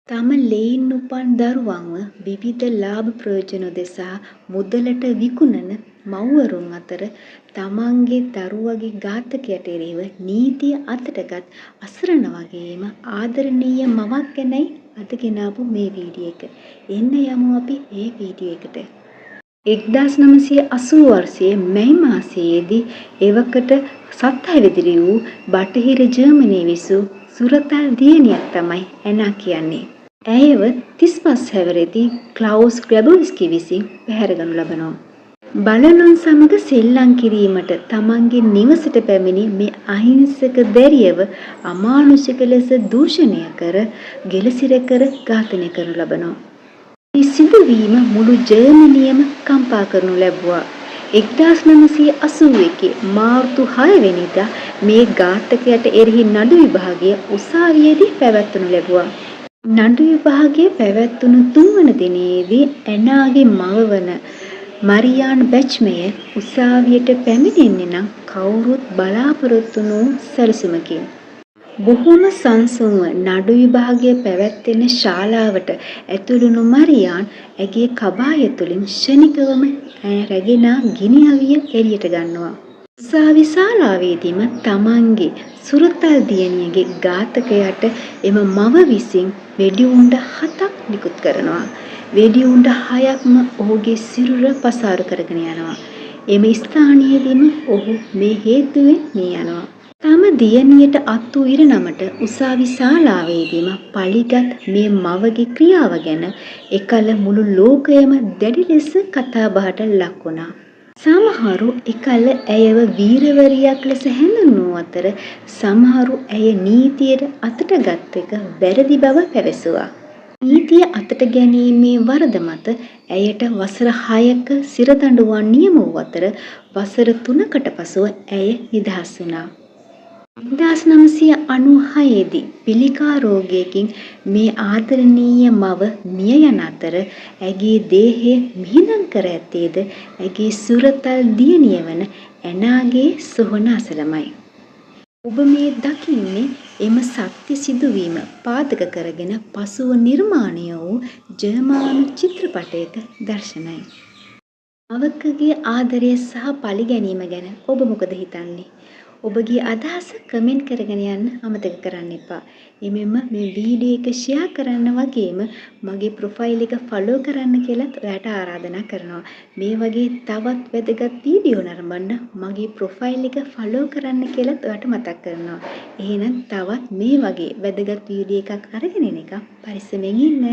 තම ලෙයින් උපන් දරුවන්ව විවිධ ලාභ ප්‍රයෝජන උදෙසා මුදලට විකුණන මව්වරුන් අතර තමන්ගේ දරුවගේ ඝාතකයට එරෙහිව නීතිය අතටගත් අසරණ වගේම ආදරණීය මවක් ගැනයි අද ගෙනාපු මේ වීඩියෝ එක. එන්න යමු අපි මේ වීඩියෝ එකට. 1980 වර්ෂයේ මැයි මාසයේදී එවකට සත්හැවිදිරි වූ බටහිර ජර්මනියේ විසූ සුරතල් දියණියක් තමයි ඇනා කියන්නේ. ඇයව 35 හැවිරිදි ක්ලවුස් ග්‍රැබොල්ස්කි විසින් පැහැරගනු ලබනවා. බලලුන් සමග සෙල්ලම් කිරීමට තමන්ගේ නිවසට පැමිණි මේ අහිංසක දැරියව අමානුෂික ලෙස දූෂණය කර ගෙලසිර කර ඝාතනය කරනු ලබනවා. මේ සිදුවීම මුළු ජර්මනියම කම්පා කරනු ලැබුවා. 1981 මාර්තු 6 වෙනිදා මේ ඝාතකයට එරෙහි නඩු විභාගය උසාවියේදී පැවැත්වනු ලැබුවා. නඩු විභාගය පැවැත්වුණු 3 වන දිනයේදී ඇනාගේ මව වන මරියාන් බැච්මය උසාවියට පැමිණෙන්නේ නම් කවුරුත් බලාපොරොත්තු නොවූ සැලසුමකින්. බොහොම සංසුන්ව නඩු විභාගය පැවැත්වෙන ශාලාවට ඇතුළුණු මරියාන් ඇගේ කබාය තුළින් ක්ෂණිකවම රැගෙන ගිනි අවිය එළියට ගන්නවා. උසාවි ශාලාවේදීම තමන්ගේ සුරතල් දියණියගේ ඝාතකයාට එම මව විසින් වෙඩි උණ්ඩ 7ක් නිකුත් කරනවා. වෙඩි උණ්ඩ 6ක්ම ඔහුගේ සිරුර පසාරු කරගෙන යනවා. එම ස්ථානයේදීම ඔහු මේ හේතුවෙන් මිය යනවා. තම දියණියට අත් වූ ඉරණමට උසාවි ශාලාවේදීම පලිගත් මේ මවගේ ක්‍රියාව ගැන එකල මුළු ලෝකයම දැඩි ලෙස කතා බහට ලක් වුණා. සමහරු එකල ඇයව වීරවරියක් ලෙස හැඳින්වූ අතර සමහරු ඇය නීතියට අතට ගත් එක වැරදි බව පැවසුවා. නීතිය අතට ගැනීමේ වරද මත ඇයට වසර 6ක සිරදඬුවම් නියම වූ අතර වසර 3කට පසුව ඇය නිදහස් වුණා. 1996 දී පිළිකා රෝගයකින් මේ ආදරණීය මව මිය යන අතර ඇගේ දේහය මිහිදන් කර ඇත්තේද ඇගේ සුරතල් දියණිය වන ඇනාගේ සොහොන අසලමයි. ඔබ මේ දකින්නේ එම සත්‍ය සිදුවීම පාදක කරගෙන පසුව නිර්මාණය වූ ජර්මානු චිත්‍රපටයක දර්ශනයි. මවකගේ ආදරය සහ පරිගැනීම ගැන ඔබ මොකද හිතන්නේ? ඔබගේ අදහස කමෙන්ට් කරගෙන යන්න අමතක කරන්න එපා. එමෙන්න මේ වීඩියෝ එක ෂෙයා කරන්න වගේම මගේ ප්‍රොෆයිල් එක ෆලෝ කරන්න කියලාත් ඔයාලට ආරාධනා කරනවා. මේ වගේ තවත් වැදගත් වීඩියෝ නරඹන්න මගේ ප්‍රොෆයිල් එක ෆලෝ කරන්න කියලාත් ඔයාලට මතක් කරනවා. එහෙනම් තවත් මේ වගේ වැදගත් වීඩියෝ එකක් අරගෙන එන එක පරිස්සමෙන් ඉන්න.